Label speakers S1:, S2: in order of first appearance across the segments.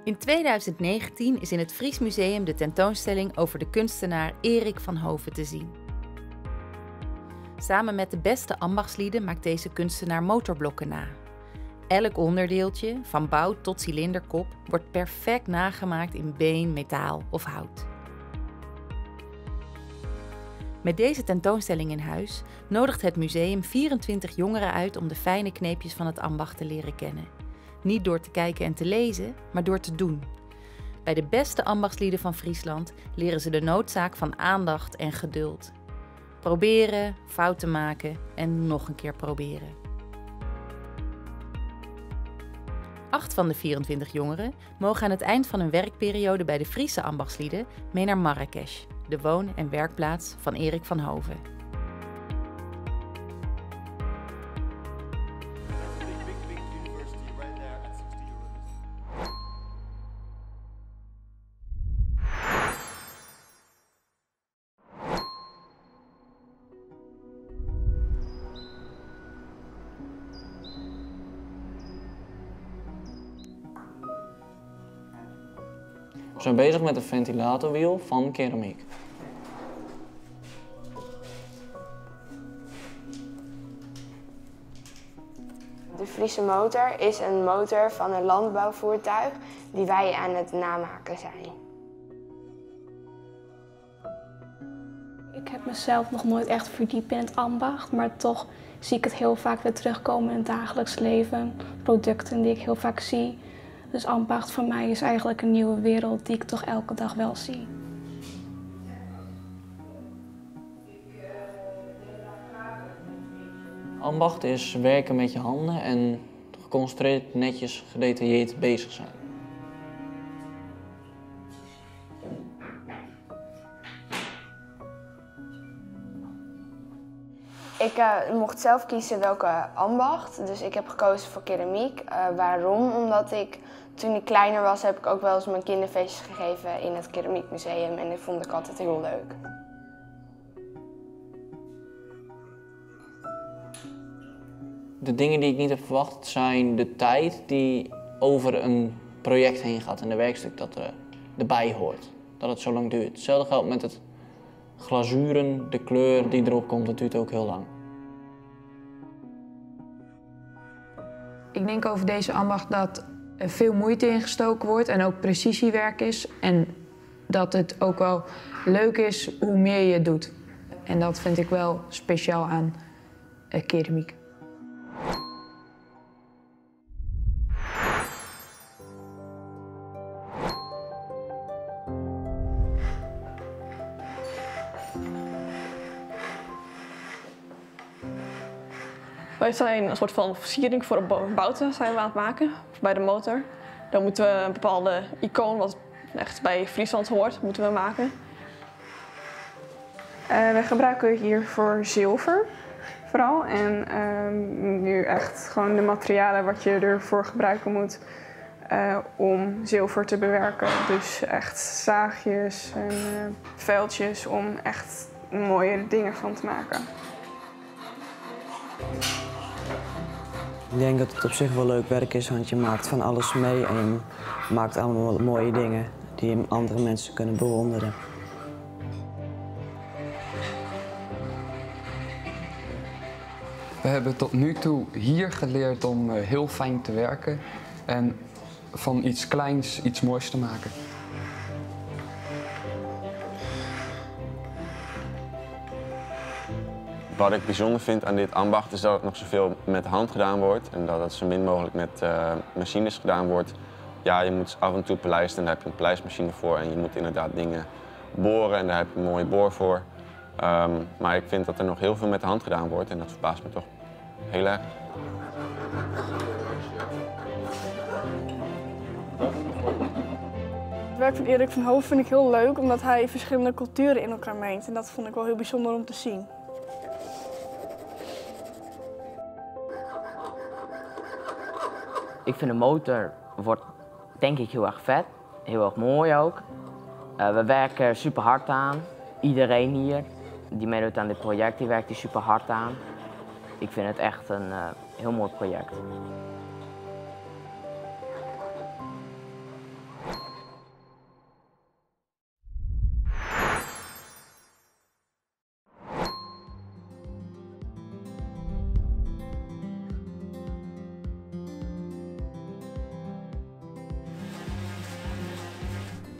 S1: In 2019 is in het Fries Museum de tentoonstelling over de kunstenaar Erik van Hoven te zien. Samen met de beste ambachtslieden maakt deze kunstenaar motorblokken na. Elk onderdeeltje, van bout tot cilinderkop, wordt perfect nagemaakt in been, metaal of hout. Met deze tentoonstelling in huis nodigt het museum 24 jongeren uit om de fijne kneepjes van het ambacht te leren kennen. Niet door te kijken en te lezen, maar door te doen. Bij de beste ambachtslieden van Friesland leren ze de noodzaak van aandacht en geduld. Proberen, fouten maken en nog een keer proberen. 8 van de 24 jongeren mogen aan het eind van hun werkperiode bij de Friese ambachtslieden mee naar Marrakesh, de woon- en werkplaats van Erik van Hoven.
S2: We zijn bezig met een ventilatorwiel van keramiek.
S3: De Friese motor is een motor van een landbouwvoertuig die wij aan het namaken zijn.
S4: Ik heb mezelf nog nooit echt verdiept in het ambacht, maar toch zie ik het heel vaak weer terugkomen in het dagelijks leven. Producten die ik heel vaak zie. Dus ambacht voor mij is eigenlijk een nieuwe wereld die ik toch elke dag wel zie.
S2: Ambacht is werken met je handen en geconcentreerd, netjes, gedetailleerd bezig zijn.
S3: Ik mocht zelf kiezen welke ambacht, dus ik heb gekozen voor keramiek. Waarom? Omdat toen ik kleiner was, heb ik ook wel eens mijn kinderfeestjes gegeven in het keramiekmuseum en dat vond ik altijd heel leuk.
S2: De dingen die ik niet heb verwacht zijn de tijd die over een project heen gaat en de werkstuk dat erbij hoort. Dat het zo lang duurt. Hetzelfde geldt met het glazuren, de kleur die erop komt, dat duurt ook heel lang.
S5: Ik denk over deze ambacht dat er veel moeite in gestoken wordt en ook precisiewerk is. En dat het ook wel leuk is hoe meer je het doet. En dat vind ik wel speciaal aan keramiek.
S6: Wij zijn een soort van versiering voor een bouten zijn we aan het maken, bij de motor. Dan moeten we een bepaalde icoon, wat echt bij Friesland hoort, moeten we maken.
S7: We gebruiken hiervoor zilver vooral. En nu echt gewoon de materialen wat je ervoor gebruiken moet om zilver te bewerken. Dus echt zaagjes en veldjes om echt mooie dingen van te maken.
S8: Ik denk dat het op zich wel leuk werk is, want je maakt van alles mee en je maakt allemaal mooie dingen die andere mensen kunnen bewonderen.
S9: We hebben tot nu toe hier geleerd om heel fijn te werken en van iets kleins iets moois te maken.
S10: Wat ik bijzonder vind aan dit ambacht is dat het nog zoveel met de hand gedaan wordt en dat het zo min mogelijk met machines gedaan wordt. Ja, je moet af en toe polijsten en daar heb je een polijstmachine voor en je moet inderdaad dingen boren en daar heb je een mooie boor voor. Maar ik vind dat er nog heel veel met de hand gedaan wordt en dat verbaast me toch heel erg.
S7: Het werk van Erik van Hoven vind ik heel leuk omdat hij verschillende culturen in elkaar mengt en dat vond ik wel heel bijzonder om te zien.
S11: Ik vind de motor wordt denk ik heel erg vet, heel erg mooi ook. We werken super hard aan. Iedereen hier die meedoet aan dit project, die werkt hier super hard aan. Ik vind het echt een heel mooi project.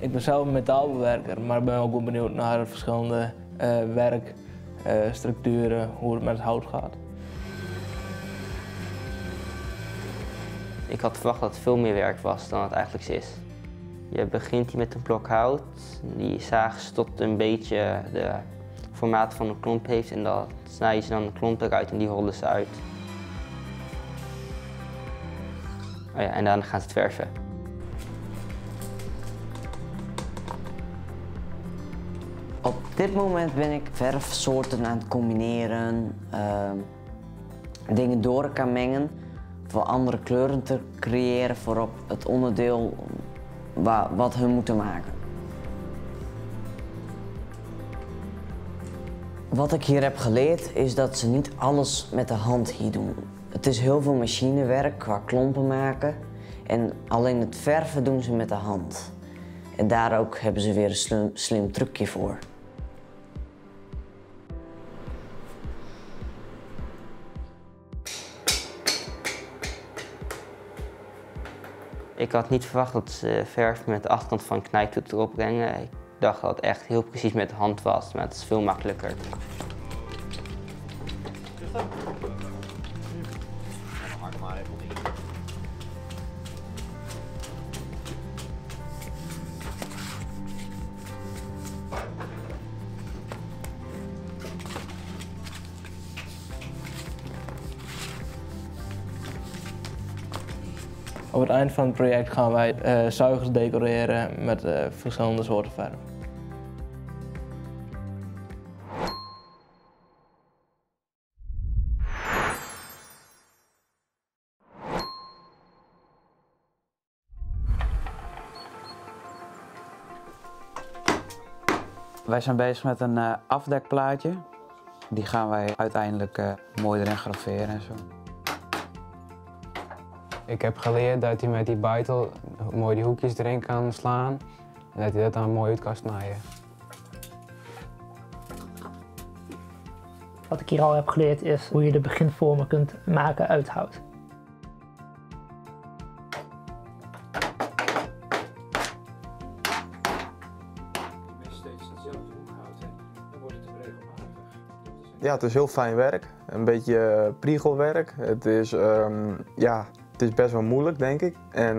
S12: Ik ben zelf een metaalbewerker, maar ik ben ook wel benieuwd naar verschillende werkstructuren, hoe het met het hout gaat.
S13: Ik had verwacht dat het veel meer werk was dan het eigenlijk is. Je begint hier met een blok hout, die zagen ze tot een beetje de formaat van een klomp heeft en dat snijden ze dan een klomp eruit en die rollen ze uit. Oh ja, en daarna gaan ze het verven.
S8: Op dit moment ben ik verfsoorten aan het combineren, dingen door elkaar mengen, voor andere kleuren te creëren voor op het onderdeel wat hun moeten maken. Wat ik hier heb geleerd is dat ze niet alles met de hand hier doen. Het is heel veel machinewerk qua klompen maken en alleen het verven doen ze met de hand. En daar ook hebben ze weer een slim trucje voor.
S13: Ik had niet verwacht dat ze verf met de achterkant van een knijptoet erop brengen. Ik dacht dat het echt heel precies met de hand was, maar het is veel makkelijker.
S12: Op het eind van het project gaan wij zuigers decoreren met verschillende soorten verf.
S14: Wij zijn bezig met een afdekplaatje. Die gaan wij uiteindelijk mooi erin graveren en zo.
S15: Ik heb geleerd dat hij met die beitel mooi die hoekjes erin kan slaan en dat hij dat dan mooi uit kan snijden.
S16: Wat ik hier al heb geleerd is hoe je de beginvormen kunt maken uit hout.
S17: Ja, het is heel fijn werk. Een beetje priegelwerk. Het is, het is best wel moeilijk, denk ik. En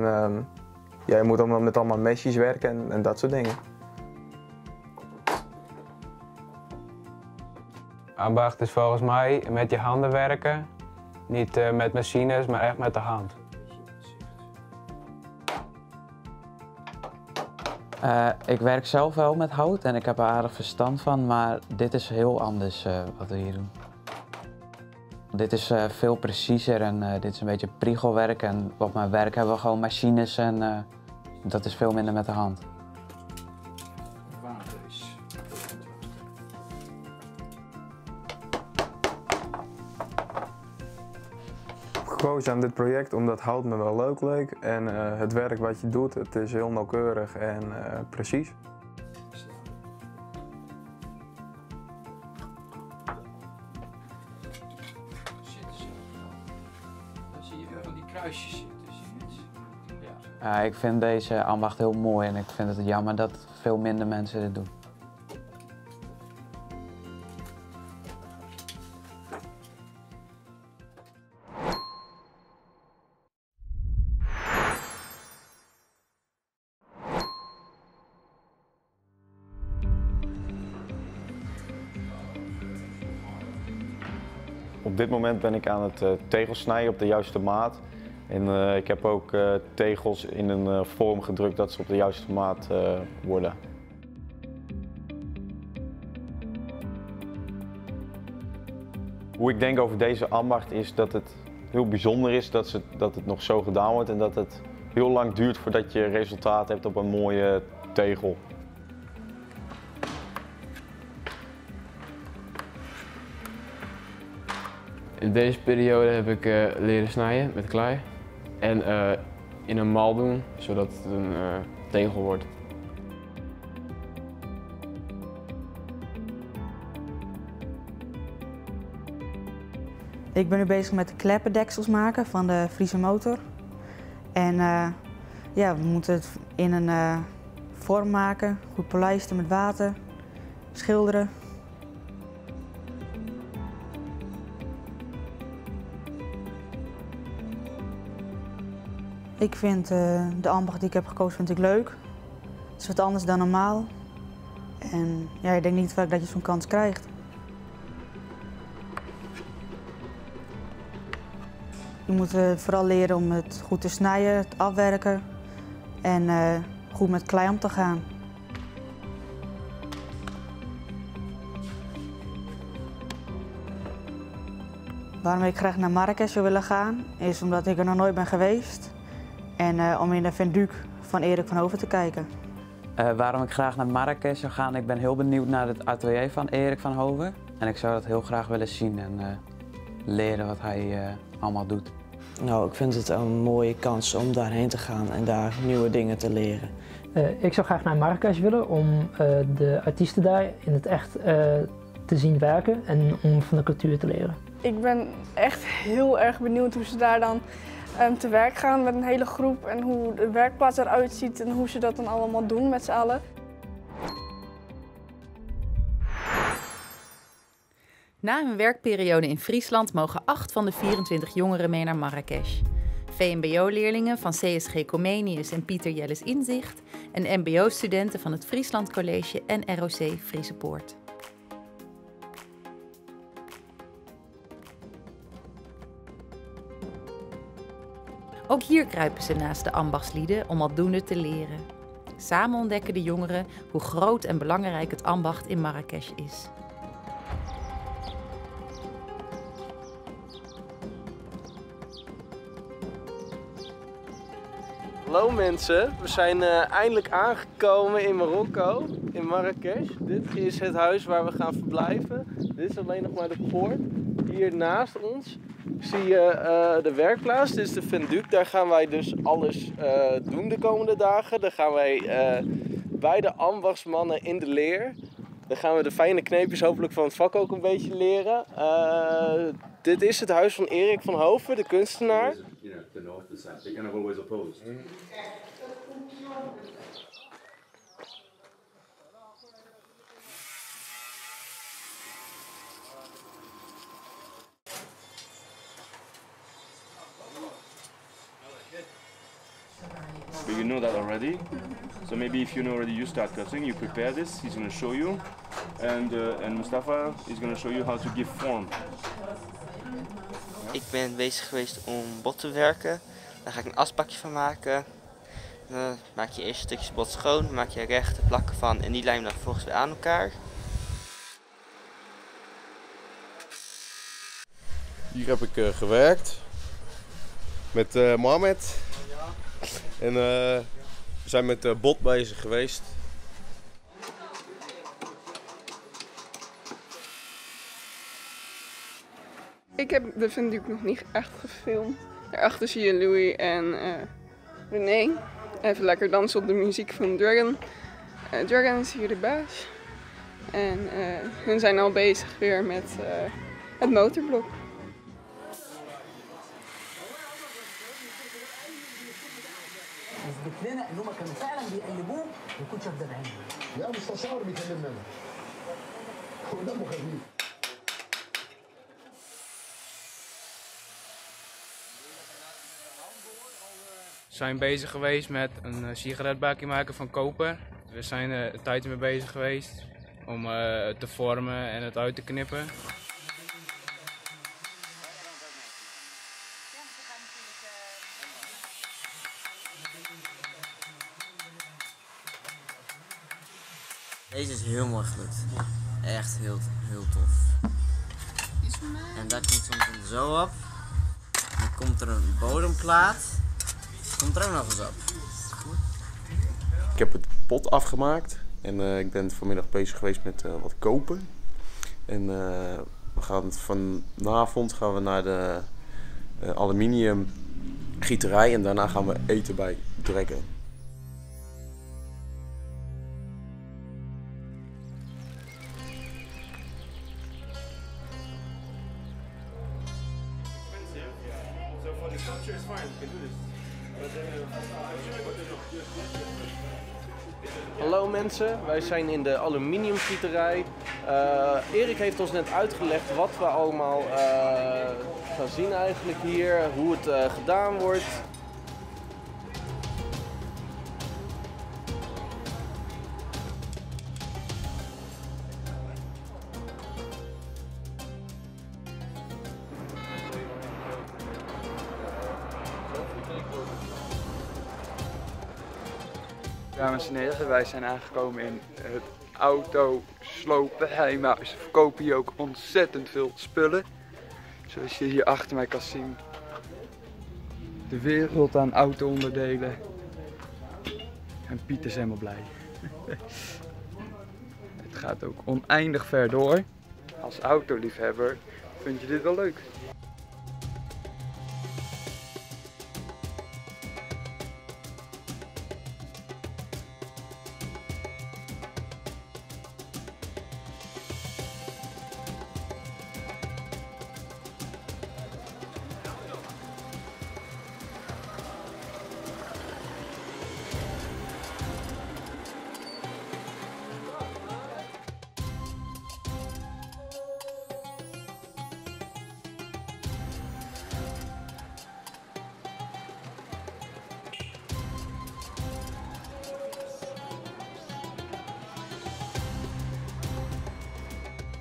S17: ja, je moet allemaal met allemaal mesjes werken en dat soort dingen.
S15: Ambacht is volgens mij met je handen werken. Niet met machines, maar echt met de hand.
S14: Ik werk zelf wel met hout en ik heb er aardig verstand van, maar dit is heel anders wat we hier doen. Dit is veel preciezer en dit is een beetje priegelwerk en op mijn werk hebben we gewoon machines en dat is veel minder met de hand.
S17: Ik heb gekozen aan dit project omdat hout me wel leuk leek en het werk wat je doet, het is heel nauwkeurig en precies.
S14: Ik vind deze ambacht heel mooi en ik vind het jammer dat veel minder mensen dit doen.
S18: Op dit moment ben ik aan het tegels snijden op de juiste maat. En ik heb ook tegels in een vorm gedrukt dat ze op de juiste maat worden. Hoe ik denk over deze ambacht is dat het heel bijzonder is dat het nog zo gedaan wordt en dat het heel lang duurt voordat je resultaat hebt op een mooie tegel.
S15: In deze periode heb ik leren snijden met klei en in een mal doen, zodat het een tegel wordt.
S19: Ik ben nu bezig met de kleppendeksels maken van de Friese motor. En ja, we moeten het in een vorm maken, goed polijsten met water, schilderen. Ik vind de ambacht die ik heb gekozen vind ik leuk. Het is wat anders dan normaal. En ja, ik denk niet vaak dat je zo'n kans krijgt. Je moet vooral leren om het goed te snijden, het afwerken en goed met klei om te gaan. Waarom ik graag naar Marrakesh zou willen gaan, is omdat ik er nog nooit ben geweest. En om in de Venduc van Erik van Hoven te kijken.
S14: Waarom ik graag naar Marrakesh zou gaan, ik ben heel benieuwd naar het atelier van Erik van Hoven. En ik zou dat heel graag willen zien en leren wat hij allemaal doet.
S12: Nou, ik vind het een mooie kans om daarheen te gaan en daar nieuwe dingen te leren.
S16: Ik zou graag naar Marrakesh willen om de artiesten daar in het echt te zien werken en om van de cultuur te leren.
S20: Ik ben echt heel erg benieuwd hoe ze daar dan te werk gaan met een hele groep en hoe de werkplaats eruit ziet en hoe ze dat dan allemaal doen met z'n allen.
S1: Na hun werkperiode in Friesland mogen 8 van de 24 jongeren mee naar Marrakesh. VMBO-leerlingen van CSG Comenius en Pieter Jelles Inzicht en MBO-studenten van het Friesland College en ROC Friese Poort. Ook hier kruipen ze naast de ambachtslieden om aldoende te leren. Samen ontdekken de jongeren hoe groot en belangrijk het ambacht in Marrakesh is.
S21: Hallo mensen, we zijn eindelijk aangekomen in Marokko, in Marrakesh. Dit is het huis waar we gaan verblijven. Dit is alleen nog maar de poort. Hier naast ons zie je de werkplaats, dit is de Venduc. Daar gaan wij dus alles doen de komende dagen. Daar gaan wij bij de ambachtsmannen in de leer. Dan gaan we de fijne kneepjes hopelijk van het vak ook een beetje leren. Dit is het huis van Erik van Hoven, de kunstenaar.
S22: But you know that already. So maybe if you know already, you start cutting, you prepare this, he's going to show you. And Mustafa is going to show you how to give form.
S13: Ik ben bezig geweest om bot te werken. Daar ga ik een asbakje van maken. Dan maak je eerst stukjes bot schoon, maak je rechte plakken van en die lijm dan vervolgens weer aan elkaar.
S23: Hier heb ik gewerkt met Mohamed. En we zijn met bot bezig geweest.
S7: Ik heb de Venduc nog niet echt gefilmd. Daarachter zie je Louis en René. Even lekker dansen op de muziek van Dragon. Dragon is hier de baas. En hun zijn al bezig weer met het motorblok.
S24: لنا ان هم كانوا فعلا بيقلبوه ويكون شاف ده بعينه. لا مستشار بيكلمنا انا. هو دمه خفيف.
S25: We zijn bezig geweest met een sigaretbakje maken van koper. We zijn er een tijd mee bezig geweest om het te vormen en het uit te knippen.
S8: Deze is heel mooi gelukt. Echt heel tof. En daar komt soms zo op. Dan komt er een bodemplaat. Komt er ook nog eens op.
S23: Ik heb het pot afgemaakt en ik ben vanmiddag bezig geweest met wat kopen. En vanavond gaan we naar de aluminium gieterij en daarna gaan we eten bij Dragon.
S21: Hallo mensen, wij zijn in de aluminiumgieterij. Erik heeft ons net uitgelegd wat we allemaal gaan zien eigenlijk hier, hoe het gedaan wordt.
S9: Dames en heren, wij zijn aangekomen in het autosloophuis. Ze verkopen hier ook ontzettend veel spullen. Zoals je hier achter mij kan zien. De wereld aan auto-onderdelen. En Piet is helemaal blij. Het gaat ook oneindig ver door. Als autoliefhebber vind je dit wel leuk.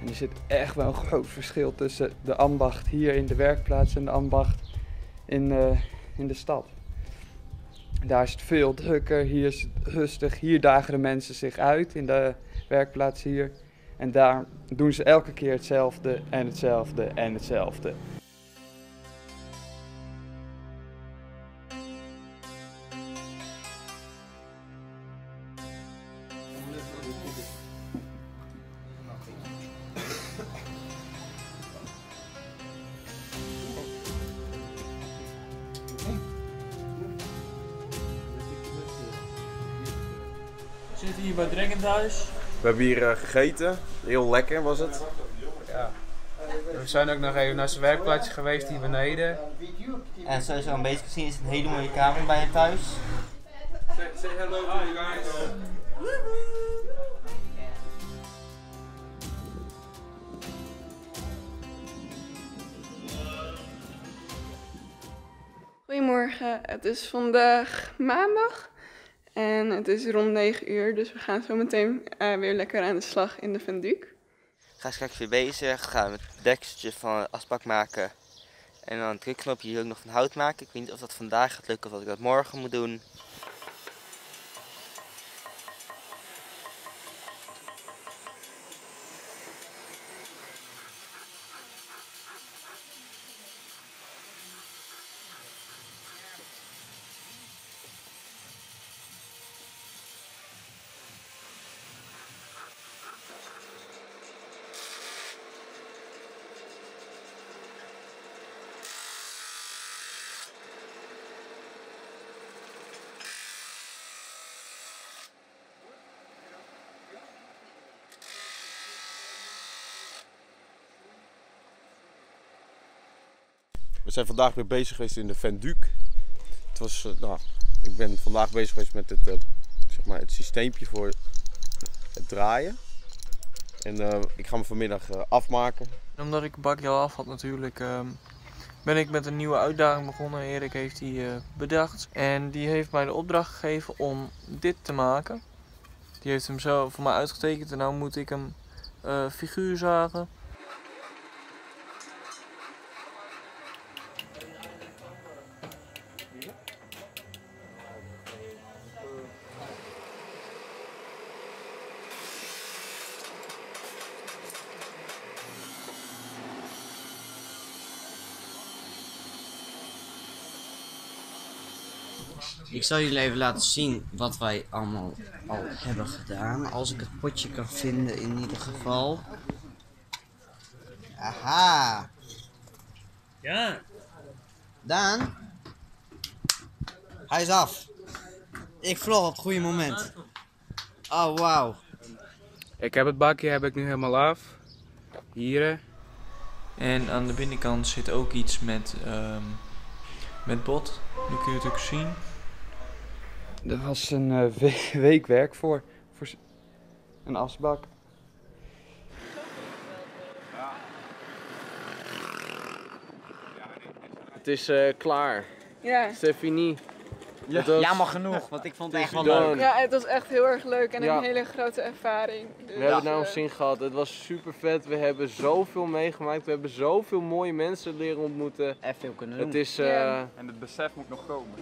S9: En er zit echt wel een groot verschil tussen de ambacht hier in de werkplaats en de ambacht in de stad. Daar is het veel drukker, hier is het rustig, hier dagen de mensen zich uit in de werkplaats hier. En daar doen ze elke keer hetzelfde en hetzelfde en hetzelfde.
S2: We zitten hier bij Drengendhuis.
S23: We hebben hier gegeten, heel lekker was het.
S25: Ja. We zijn ook nog even naar zijn werkplaats geweest hier beneden.
S13: En zoals je al een beetje gezien is het een hele mooie kamer bij hem thuis.
S21: Say hello to you guys.
S7: Goedemorgen, het is vandaag maandag en het is rond 9 uur, dus we gaan zo meteen weer lekker aan de slag in de Venduc.
S13: Ik ga straks weer bezig, gaan we het dekseltje van de asbak maken en dan het drukknopje hier ook nog van hout maken. Ik weet niet of dat vandaag gaat lukken of dat ik dat morgen moet doen.
S23: We zijn vandaag weer bezig geweest in de Venduc. Het was, ik ben vandaag bezig geweest met het, zeg maar het systeempje voor het draaien. En ik ga hem vanmiddag afmaken.
S2: Omdat ik een bakje al af had natuurlijk, ben ik met een nieuwe uitdaging begonnen. Erik heeft die bedacht en die heeft mij de opdracht gegeven om dit te maken. Die heeft hem zo voor mij uitgetekend en nu moet ik hem figuur zagen.
S8: Ik zal jullie even laten zien wat wij allemaal al hebben gedaan. Als ik het potje kan vinden in ieder geval. Aha!
S2: Ja!
S8: Daan? Hij is af. Ik vlog op het goede moment. Oh, wauw.
S25: Ik heb het bakje nu helemaal af. Hier.
S2: En aan de binnenkant zit ook iets met bot. Nu kun je het ook zien.
S9: Er was een week werk voor een asbak.
S21: Het is klaar.
S7: Ja.
S21: C'est fini.
S3: Ja, jammer genoeg, want ik vond het echt wel leuk.
S7: Ja, het was echt heel erg leuk en
S21: Ja.
S7: een hele grote ervaring. Dus,
S21: We hebben het naar ons zin gehad. Het was super vet. We hebben zoveel meegemaakt. We hebben zoveel mooie mensen leren ontmoeten.
S3: En veel kunnen doen.
S21: Het is,
S7: Ja.
S9: En het besef moet nog komen.